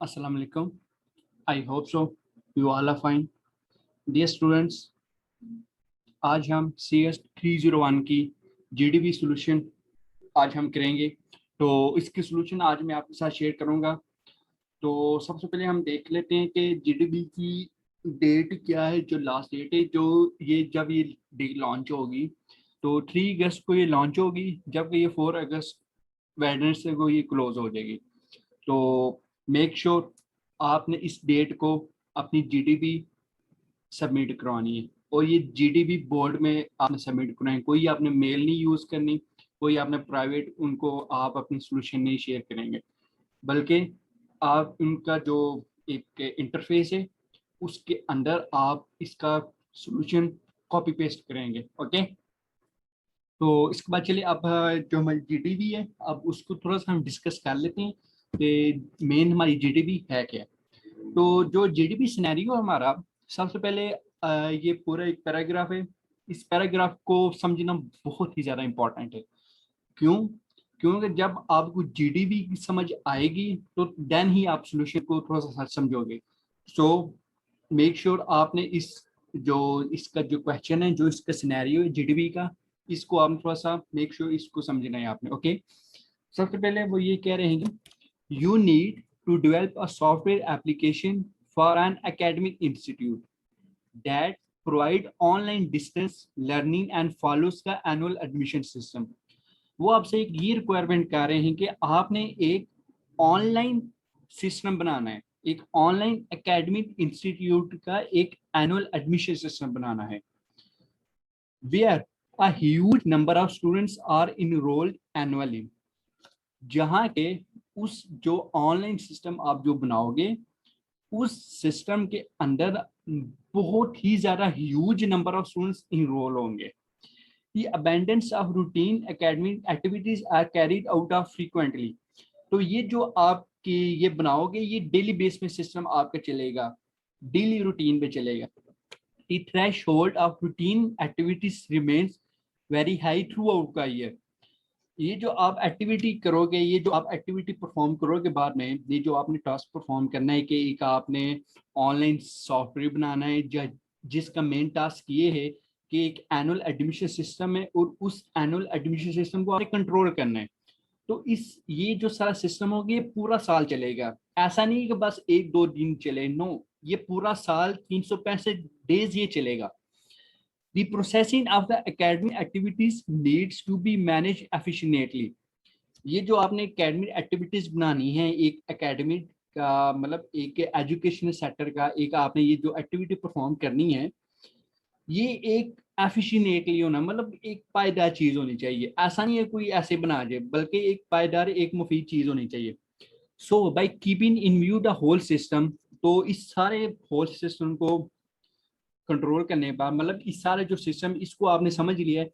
Assalamu alaikum. I hope so. You all are fine. Dear students, आज हम CS 301 की GDP solution आज हम करेंगे। तो इसकी सॉल्यूशन आज मैं आपके साथ शेयर करूंगा। तो सबसे पहले हम देख लेते हैं कि GDP की डेट क्या है, जो लास्ट डेट है, जो ये जब ये डेट लॉन्च होगी। तो 3 अगस्त को ये लॉन्च होगी, जबकि ये 4 अगस्त वेडनेसडे को ये क्लोज हो जाएगी। तो मेक श्योर आपने इस डेट को अपनी जीडीपी सबमिट करवानी है, और ये जीडीपी बोर्ड में आपने सबमिट करवानी है। कोई आपने मेल नहीं यूज करनी, कोई आपने प्राइवेट उनको आप अपनी सोल्यूशन नहीं शेयर करेंगे, बल्कि आप उनका जो एक इंटरफेस है उसके अंदर आप इसका सोल्यूशन कॉपी पेस्ट करेंगे। ओके, तो इसके बाद चलिए अब जो हमारी जीडीपी है, अब उसको थोड़ा सा हम डिस्कस कर लेते हैं कि मेन हमारी जीडीपी है क्या। तो जो जीडीपी सिनेरियो हमारा, सबसे पहले ये पूरा एक पैराग्राफ है। इस पैराग्राफ को समझना बहुत ही ज़्यादा इम्पोर्टेंट है। क्यों? क्योंकि जब आपको जीडीपी की समझ आएगी तो देन ही आप सोल्यूशन को थोड़ा सा समझोगे। सो मेक श्योर आपने इस जो इसका जो क्वेश्चन है, जो इसका सिनेरियो है जीडीपी का, इसको आप थोड़ा सा मेक श्योर इसको समझना है आपने। ओके, सबसे पहले वो ये कह रहे हैं कि you need to develop a software application for an academic institute that provide online distance learning and follows का annual admission system। वो आपसे एक ये रिक्वायरमेंट कर रहे हैं कि आपने एक ऑनलाइन सिस्टम बनाना है, एक ऑनलाइन एकेडमिक इंस्टीट्यूट का एक एनुअल एडमिशन सिस्टम बनाना है, where a huge number of students are enrolled annually। जहाँ के उस जो ऑनलाइन सिस्टम आप जो बनाओगे, उस सिस्टम के अंदर बहुत ही ज्यादा huge number of students enrol होंगे। The abundance of routine academic activities are carried out of frequently। तो ये जो आपके ये बनाओगे, ये डेली बेस में सिस्टम आपका चलेगा, डेली रूटीन पे चलेगा। The threshold of routine activities remains very high throughout the year। ये जो आप एक्टिविटी करोगे, ये जो आप एक्टिविटी परफॉर्म करोगे बाद में, ये जो आपने टास्क परफॉर्म करना है कि एक आपने ऑनलाइन सॉफ्टवेयर बनाना है जिसका मेन टास्क ये है कि एक एनुअल एडमिशन सिस्टम है, और उस एनुअल एडमिशन सिस्टम को आपने कंट्रोल करना है। तो इस ये जो सारा सिस्टम होगा, ये पूरा साल चलेगा। ऐसा नहीं कि बस 1-2 दिन चले, नो, ये पूरा साल 365 डेज ये चलेगा। The processing of the academic activities needs to be managed efficiently। ये जो आपने एकेडमिक एक्टिविटीज बनानी है, एक एकेडमिक का मतलब एक एजुकेशनल सेक्टर का, एक आपने ये जो एक्टिविटी परफॉर्म करनी है, ये एक एफिशिएंटली होना, मतलब एक पायदार चीज होनी चाहिए। ऐसा नहीं है कोई ऐसे बना जाए, बल्कि एक पायदार एक मुफीद चीज होनी चाहिए। So by keeping in view the whole system, तो इस सारे होल सिस्टम को कंट्रोल करने के बाद, मतलब इस सारे जो सिस्टम, इसको आपने समझ लिया है।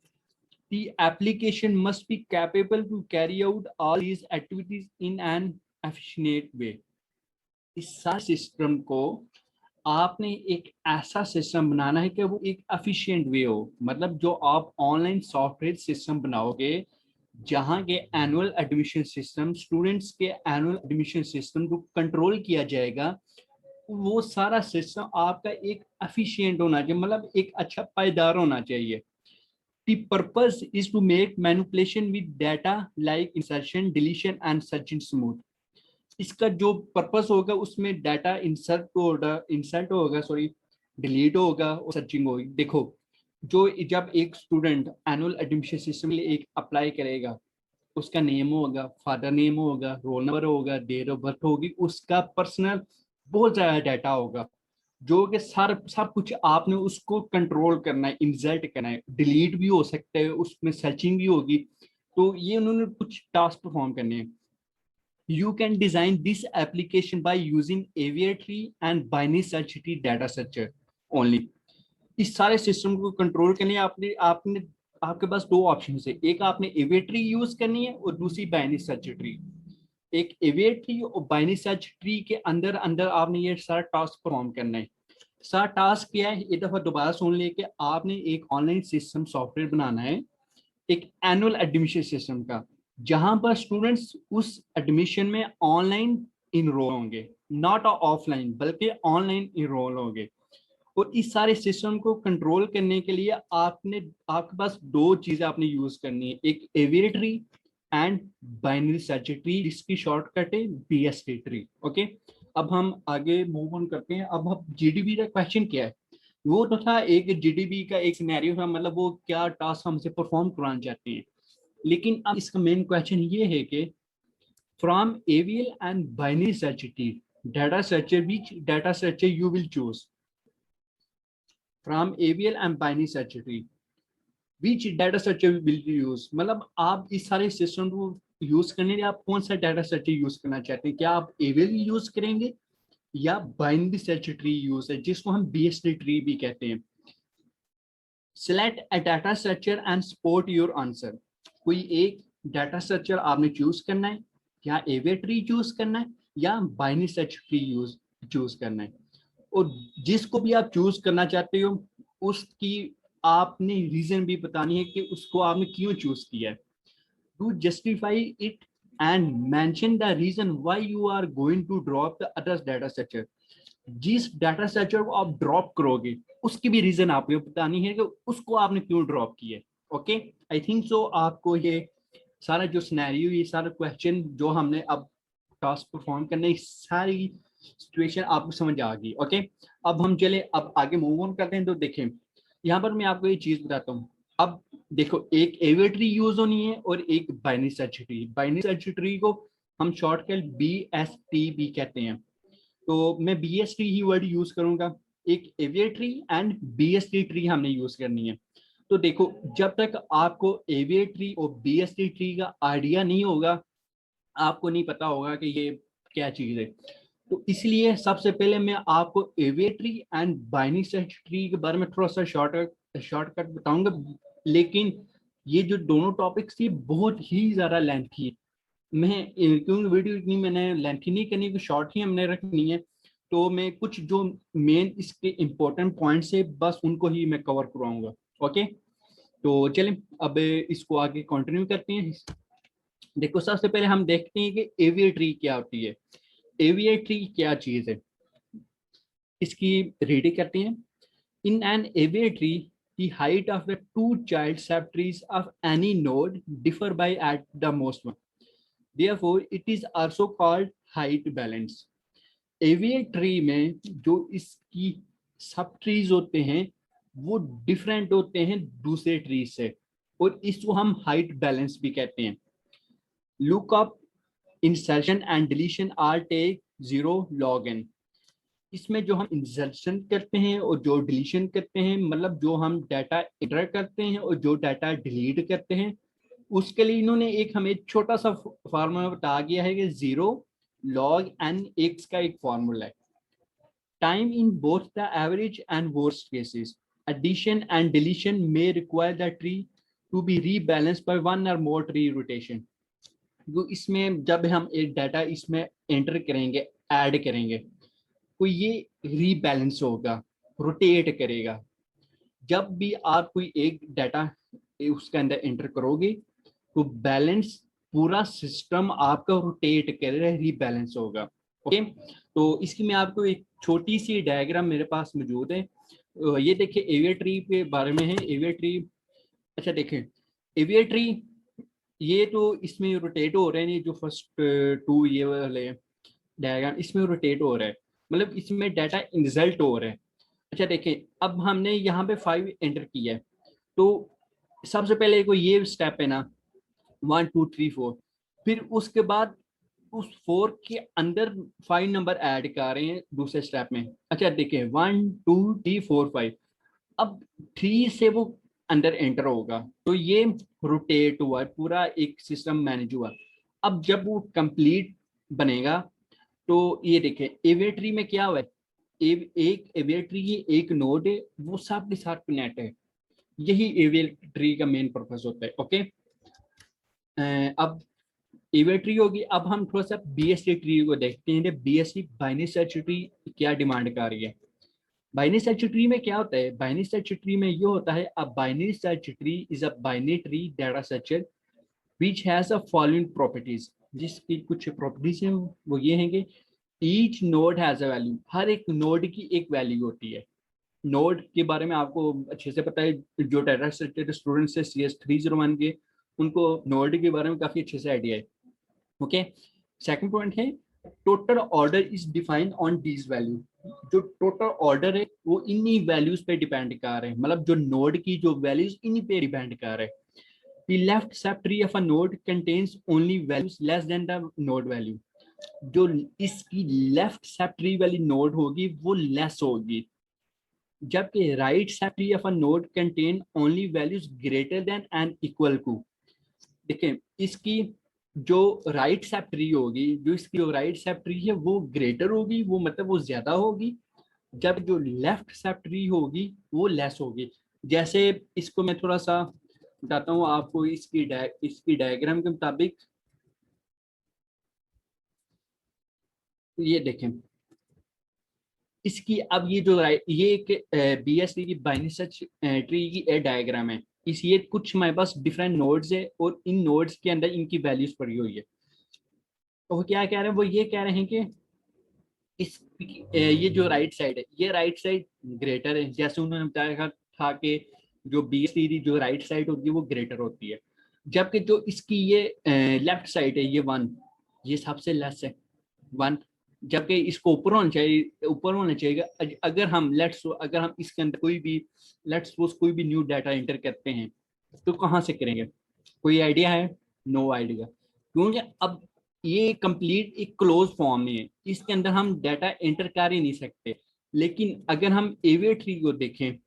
The application must be capable to carry out all these activities in an efficient way। इस सारे सिस्टम को आपने एक ऐसा सिस्टम बनाना है कि वो एक एफिशिएंट वे हो। मतलब जो आप ऑनलाइन सॉफ्टवेयर सिस्टम बनाओगे, जहाँ के एनुअल एडमिशन सिस्टम, स्टूडेंट्स के एनुअल एडमिशन सिस्टम को कंट्रोल किया जाएगा, वो सारा सिस्टम आपका एक एफिशिएंट होना चाहिए, मतलब एक अच्छा पायदार होना चाहिए। The purpose is to make manipulation with data like insertion, deletion and searching smooth। इसका जो पर्पस होगा, उसमें डाटा इंसर्ट होगा, सॉरी, डिलीट होगा और सर्चिंग होगी। देखो, जो जब एक स्टूडेंट एनुअल एडमिशन सिस्टम के लिए एक अप्लाई करेगा, उसका नेम होगा, फादर नेम होगा, रोल नंबर होगा, डेट ऑफ बर्थ होगी, उसका पर्सनल बहुत ज्यादा डाटा होगा, जो कि सब कुछ आपने उसको कंट्रोल करना है, इंसर्ट करना है, डिलीट भी हो सकता है, उसमें सर्चिंग भी होगी। तो ये उन्होंने कुछ टास्क परफॉर्म करने हैं। You can design this application by using AVL tree and binary search tree data structure only. इस सारे सिस्टम को कंट्रोल करने आपने आपने आपके पास 2 ऑप्शन है। एक आपने एवियर ट्री यूज करनी है, और दूसरी बाइनरी सर्च ट्री। एक एवियर ट्री और बाइनरी सर्च ट्री के अंदर अंदर आपने ये सारा टास्क परफॉर्म करना है। सारा टास्क क्या है, एक दफा दोबारा सुन ले कि आपने एक ऑनलाइन सिस्टम सॉफ्टवेयर बनाना है, एक एनुअल एडमिशन सिस्टम का, जहां पर स्टूडेंट्स उस एडमिशन में ऑनलाइन इनरोल होंगे, नॉट ऑफलाइन बल्कि ऑनलाइन इनरोल होंगे। और इस सारे सिस्टम को कंट्रोल करने के लिए आपके पास दो चीजें आपने यूज करनी है, एक AVL tree and binary search tree, जिसकी शॉर्टकट है बीएसटी ट्री। ओके, अब हम आगे मूव ऑन करते हैं। अब हम जीडीबी का क्वेश्चन क्या है, वो तो था एक जीडीबी का एक सिनेरियो था, मतलब वो क्या टास्क हमसे परफॉर्म कराना चाहते हैं। लेकिन अब इसका मेन क्वेश्चन ये है कि from AVL and binary search tree data structure, which data structure you will choose from AVL and binary search tree, which data structure will you use। मतलब आप इस सारे सिस्टम को यूज करने के लिए आप कौन सा डाटा स्ट्रक्चर यूज करना चाहते हैं, क्या आप एवीएल यूज करेंगे या बाइनरी सर्च ट्री यूज है, जिसको हम बीएसटी ट्री भी कहते हैं। Select a data structure and support your answer. कोई एक डाटा स्ट्रक्चर आपने चूज करना है, क्या एवीएल ट्री चूज करना है या बाइनरी सर्च ट्री चूज करना है। और जिसको भी आप चूज करना चाहते हो उसकी आपने रीजन भी बतानी है कि उसको आपने क्यों चूज किया है। To justify it and mention the reason why you are going to drop the other data structure. जिस डाटा स्ट्रक्चर को आप ड्रॉप करोगे उसकी भी रीजन आपको बतानी है कि उसको आपने क्यों ड्रॉप किया है। ओके, आई थिंक सो आपको ये सारा जो सिनेरियो, ये सारा क्वेश्चन जो हमने अब टास्क परफॉर्म करने, सारी सिचुएशन आपको समझ आ गई। ओके, अब हम चले अब आगे मूव ऑन करते हैं। तो देखें यहाँ पर मैं आपको ये चीज बताता हूँ। अब देखो, एक एविएल ट्री यूज होनी है और एक binary search tree. Binary search tree को हम शॉर्टकट BST भी कहते हैं, तो मैं BST ही वर्ड यूज करूंगा। एक एविएल ट्री एंड BST ट्री हमने यूज करनी है। तो देखो, जब तक आपको एविएल ट्री और BST ट्री का आइडिया नहीं होगा, आपको नहीं पता होगा कि ये क्या चीज है। तो इसलिए सबसे पहले मैं आपको AVL tree and binary search tree के बारे में थोड़ा सा शॉर्टकट बताऊंगा। लेकिन ये जो दोनों टॉपिक्स थी बहुत ही ज्यादा लेंथी है। मैं क्योंकि वीडियो इतनी मैंने लेंथी नहीं करनी, शॉर्ट ही हमने रखनी है, तो मैं कुछ जो मेन इसके इंपॉर्टेंट पॉइंट्स है बस उनको ही मैं कवर करवाऊंगा। ओके, तो चलें अब इसको आगे कंटिन्यू करते हैं। देखो, सबसे पहले हम देखते हैं कि एविएल ट्री क्या होती है। एविएल ट्री क्या चीज है, इसकी रीडिंग करते हैं। In an AVL tree the height of the two child subtrees of any node differ by at the most one, therefore it is also called height balance। AVL tree में जो इसकी सब ट्रीज होते हैं वो different होते हैं दूसरे ट्री से, और इसको हम हाइट बैलेंस भी कहते हैं। Lookup, insertion and deletion are take 0 log n। इसमें जो हम इंसर्शन करते हैं और जो डिलीशन करते हैं, मतलब जो हम डाटा एंटर करते हैं और जो डाटा डिलीट करते हैं, उसके लिए इन्होंने एक हमें छोटा सा फार्मूला बता गया है कि 0 log n x का एक फार्मूला है। Time in both the average and worst cases, addition and deletion may require the tree to be rebalanced by one or more tree rotation। जो इसमें जब हम एक डाटा इसमें एंटर करेंगे, ऐड करेंगे, तो ये रीबैलेंस होगा, रोटेट करेगा। जब भी आप कोई एक डाटा उसके अंदर एंटर करोगे तो बैलेंस पूरा सिस्टम आपका रोटेट करेगा, रीबैलेंस होगा। ओके, तो इसकी मैं आपको एक छोटी सी डायग्राम मेरे पास मौजूद है। ये देखिए एविएल ट्री के बारे में है। एविएल ट्री, अच्छा देखें, एविएल ट्री ये तो इसमें रोटेट हो रहे हैं, जो फर्स्ट टू ये वाले डायग्राम इसमें रोटेट हो रहा है, मतलब इसमें डाटा इंसल्ट हो रहा है। अच्छा देखें, अब हमने यहाँ पे 5 एंटर किया है, तो सबसे पहले कोई ये स्टेप है ना, 1 2 3 4, फिर उसके बाद उस 4 के अंदर 5 नंबर ऐड कर रहे हैं दूसरे स्टेप में। अच्छा देखिए 1 2 3 4 5, अब 3 से वो अंदर एंटर होगा, तो ये रोटेट हुआ, पूरा एक सिस्टम मैनेज हुआ। अब जब वो कंप्लीट बनेगा तो ये देखें एविएल ट्री में क्या हुआ है, एक एविएल ट्री की एक नोड है, वो साथ के साथ कनेक्ट है। यही एविएल ट्री का मेन पर्पस होता है। ओके, अब एविएल ट्री होगी। अब हम थोड़ा सा बीएसटी ट्री को देखते हैं। बीएसटी बाइनरी सर्च ट्री क्या डिमांड कर रही है। बाइनरी सर्च ट्री में क्या होता है, बाइनरी सर्च ट्री में ये होता है, a binary search tree is a binary tree data structure which has a following properties। जिसकी कुछ प्रॉपर्टीज हैं वो ये हैं कि each node has a value, हर एक नोड की एक वैल्यू होती है। नोड के बारे में आपको अच्छे से पता है, जो डाटा स्टूडेंट्स है CS 301 के, उनको नोड के बारे में काफी अच्छे से आइडिया है। ओके, सेकंड पॉइंट है total order is defined on these value. जो टोटल ऑर्डर है वो इन्हीं वैल्यूज पे डिपेंड कर रहे हैं, मतलब जो नोड की जो वैल्यूज इन्हीं पे डिपेंड कर रहे हैं। The left subtree of a node contains only values less than the node value. जो इसकी लेफ्ट सब ट्री वाली नोड होगी वो लेस होगी, जबकि right subtree of a node contain only values greater than and equal to. देखें, इसकी जो राइट सब ट्री होगी, जो इसकी जो राइट सब ट्री है वो ग्रेटर होगी, वो मतलब वो ज्यादा होगी, जब जो लेफ्ट सब ट्री होगी वो लेस होगी। जैसे इसको मैं थोड़ा सा बताता हूँ आपको, इसकी डायग्राम के मुताबिक ये देखें, इसकी अब ये जो ये एक BST की बाइनरी सर्च ट्री की ए डायग्राम है। इस ये कुछ हमारे पास डिफरेंट नोड्स है और इन नोड्स के अंदर इनकी वैल्यूज पड़ी हुई है। तो वो क्या कह रहे हैं, वो ये कह रहे हैं कि इस ये जो राइट साइड है, ये राइट साइड ग्रेटर है। जैसे उन्होंने बताया था कि जो BST की जो राइट साइड होती है वो ग्रेटर होती है, जबकि जो इसकी ये लेफ्ट साइड है ये 1, ये सबसे लेस है 1, जबकि इसको ऊपर होना चाहिए, ऊपर होना चाहिए। अगर हम अगर हम इसके अंदर लेट्स सपोज कोई भी न्यू डाटा एंटर करते हैं तो कहाँ से करेंगे? कोई आइडिया है? नो आइडिया, क्योंकि अब ये कंप्लीट एक क्लोज फॉर्म में है, इसके अंदर हम डाटा एंटर कर ही नहीं सकते। लेकिन अगर हम एवियर ट्री को देखें,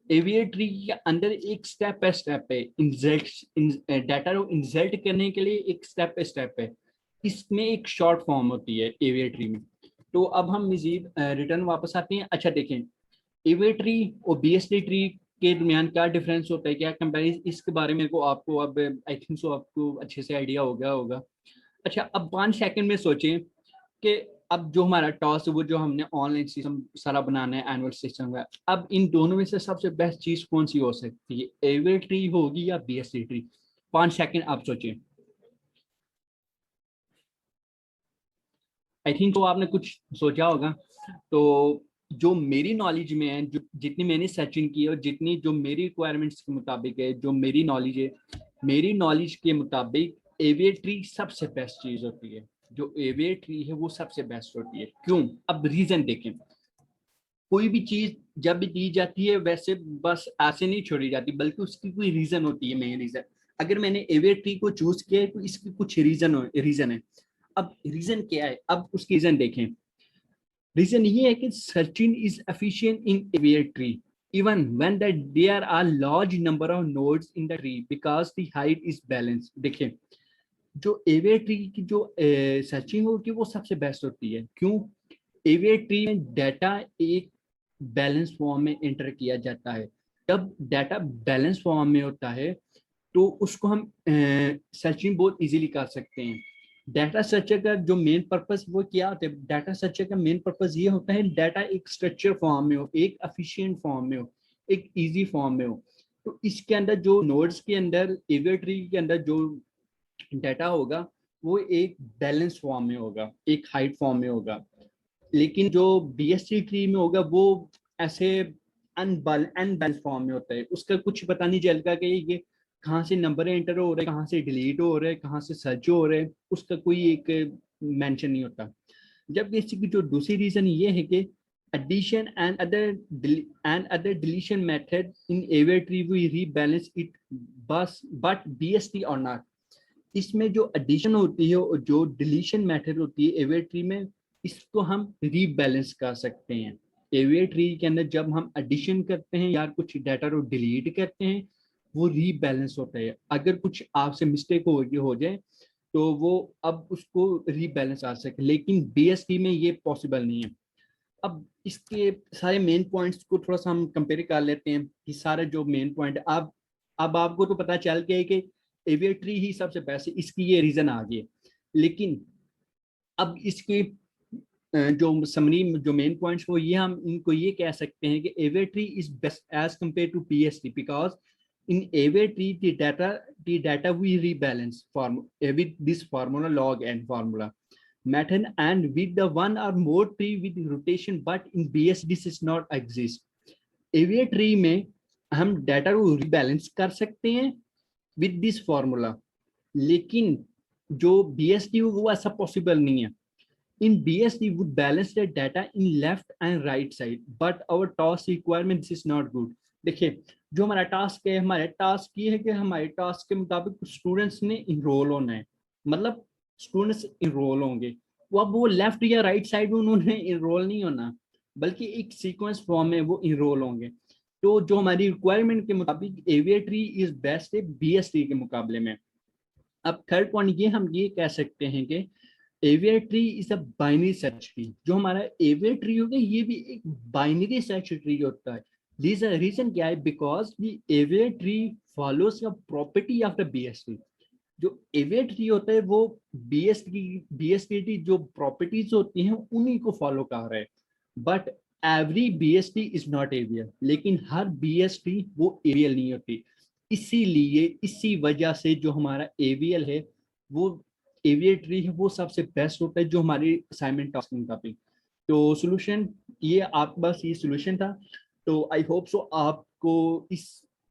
एवियर ट्री के अंदर एक स्टेप बाय स्टेप है, डाटा को इंसर्ट करने के लिए एक स्टेप बाय स्टेप है। इसमें एक शॉर्ट फॉर्म होती है एवियर ट्री में। तो अब हम मजीद रिटर्न वापस आते हैं। अच्छा देखें, एवियर ट्री और BST ट्री के दरमियान क्या डिफरेंस होता है, क्या कंपेरिजन, इसके बारे में को आपको अब आई थिंक सो आपको अच्छे से आइडिया हो गया होगा। अच्छा, अब 5 सेकंड में सोचें कि अब जो हमारा टॉस है वो जो हमने ऑनलाइन सिस्टम सारा बनाना है एनुअल सिस्टम का, अब इन दोनों में से सबसे बेस्ट चीज कौन सी हो सकती है, एवियर ट्री होगी या BST ट्री? 5 सेकंड आप सोचें। आई थिंक तो आपने कुछ सोचा होगा। तो जो मेरी नॉलेज में है, जो जितनी मैंने सर्चिंग की है और जितनी जो मेरी रिक्वायरमेंट्स के मुताबिक है, जो मेरी नॉलेज है, मेरी नॉलेज के मुताबिक एवियर ट्री सबसे बेस्ट चीज होती है। जो एवियर ट्री है वो सबसे बेस्ट होती है। क्यों? अब रीजन देखें, कोई भी चीज जब भी दी जाती है वैसे बस ऐसे नहीं छोड़ी जाती, बल्कि उसकी कोई रीजन होती है, मेन रीजन। अगर मैंने एवियर ट्री को चूज किया है तो इसकी कुछ रीजन है। अब रीजन क्या है, अब उसकी रीजन देखें। रीजन ये है कि searching is efficient in AVL tree even when that there are large number of nodes in the tree because the height is balanced। देखिए, जो एवियर ट्री की जो सर्चिंग होती है वो सबसे बेस्ट होती है। क्यों? एवियर ट्री में डाटा एक बैलेंस फॉर्म में एंटर किया जाता है। जब डाटा बैलेंस फॉर्म में होता है तो उसको हम सर्चिंग बहुत इजीली कर सकते हैं। डाटा सर्चर का जो मेन पर्पस वो क्या होता है, डाटा सर्चर का मेन पर्पस ये होता है डाटा एक स्ट्रक्चर फॉर्म में हो, एक एफिशिएंट फॉर्म में हो, एक इजी फॉर्म में हो। तो इसके अंदर जो नोड्स के अंदर एवियर ट्री के अंदर जो डाटा होगा वो एक बैलेंस फॉर्म में होगा, एक हाइट फॉर्म में होगा। लेकिन जो BST ट्री में होगा वो ऐसे अनबैलेंस फॉर्म में होता है, उसका कुछ पता नहीं चलता कि ये कहाँ से नंबर एंटर हो रहे हैं, कहाँ से डिलीट हो रहे हैं, कहाँ से सर्च हो रहे हैं, उसका कोई एक मेंशन नहीं होता। जबकि इसकी जो दूसरी रीजन ये है कि addition and other deletion method in aviary tree we rebalance it but BST or not। इसमें जो एडिशन होती है और जो डिलीशन मेथड होती है एवियर ट्री में, इसको हम रीबैलेंस कर सकते हैं। एवियर ट्री के अंदर जब हम एडिशन करते हैं या कुछ डाटा को डिलीट करते हैं वो रीबैलेंस होता है। अगर कुछ आपसे मिस्टेक हो जाए तो वो अब उसको रीबैलेंस आ सके, लेकिन BST में ये पॉसिबल नहीं है। अब इसके सारे मेन पॉइंट्स को थोड़ा सा हम कंपेयर कर लेते हैं कि सारे जो मेन पॉइंट अब आपको तो पता चल गया है कि एवियर ट्री ही सबसे बेस्ट है, इसकी ये रीजन आ गई। लेकिन अब इसकी जो समरी जो मेन पॉइंट्स वो ये हम इनको ये कह सकते हैं कि AVL tree is best as compare to BST because In AVA tree, the data we rebalance with this formula log n formula method, and with the one or more tree with rotation, but in BSD this is not exist. AVA tree में हम data को rebalance कर सकते हैं with this formula, लेकिन जो BSD वो ऐसा पॉसिबल नहीं है. In BSD would balance the data in left and right side, but our task requirement this is not good. देखिए जो हमारा टास्क है, हमारे टास्क ये है कि हमारे टास्क के मुताबिक स्टूडेंट्स ने इनरोल होना है, मतलब स्टूडेंट्स इनरोल होंगे, वो अब वो लेफ्ट या राइट साइड में उन्होंने इनरोल नहीं होना, बल्कि एक सीक्वेंस फॉर्म में वो इनरोल होंगे. तो जो हमारी रिक्वायरमेंट के मुताबिक AVA ट्री इज बेस्ट है BSD के मुकाबले में. अब थर्ड पॉइंट ये हम ये कह सकते हैं कि AVA tree is a binary search tree. जो हमारा AVA ट्री होगा ये भी एक बाइनरी सर्च ट्री होता है. रीजन क्या है? Because the AVA tree follows the property of the BSD. जो AVA ट्री होता है वो BSD जो प्रॉपर्टीज होती हैं उन्हीं को फॉलो कर रहा है. But every BSD is not AVA, लेकिन हर BSD वो AVL नहीं होती. इसीलिए इसी वजह से जो हमारा AVL है वो AVA ट्री है वो सबसे बेस्ट होता है जो हमारी असाइनमेंट टास्क के मुताबिक. तो सोल्यूशन ये आप बस ये सोल्यूशन था. तो आई होप सो आपको इस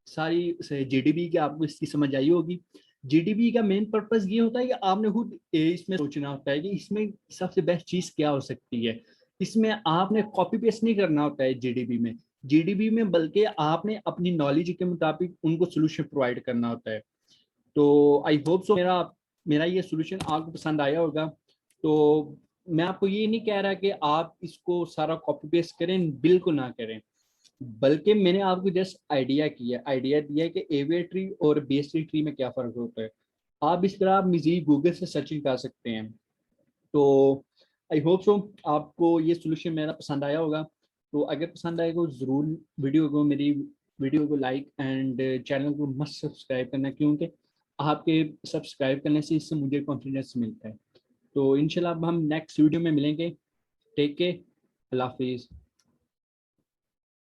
सारी GDB की आपको इसकी समझ आई होगी. GDB का मेन पर्पस ये होता है कि आपने खुद इसमें सोचना होता है कि इसमें सबसे बेस्ट चीज क्या हो सकती है. इसमें आपने कॉपी पेस्ट नहीं करना होता है GDB में बल्कि आपने अपनी नॉलेज के मुताबिक उनको सोल्यूशन प्रोवाइड करना होता है. तो आई होप सो मेरा ये सोल्यूशन आपको पसंद आया होगा. तो मैं आपको ये नहीं कह रहा कि आप इसको सारा कॉपी पेस्ट करें, बिल्कुल ना करें, बल्कि मैंने आपको जस्ट आइडिया दिया कि AVA ट्री और BSD ट्री में क्या फर्क होता है. आप इस तरह आप इजीली गूगल से सर्चिंग कर सकते हैं. तो आई होप सो आपको ये सोल्यूशन मेरा पसंद आया होगा. तो अगर पसंद आएगा तो ज़रूर मेरी वीडियो को लाइक एंड चैनल को मस्ट सब्सक्राइब करना, क्योंकि आपके सब्सक्राइब करने से इससे मुझे कॉन्फिडेंस मिलता है. तो इंशाल्लाह अब हम नेक्स्ट वीडियो में मिलेंगे. Take care. अल्लाह हाफिज़.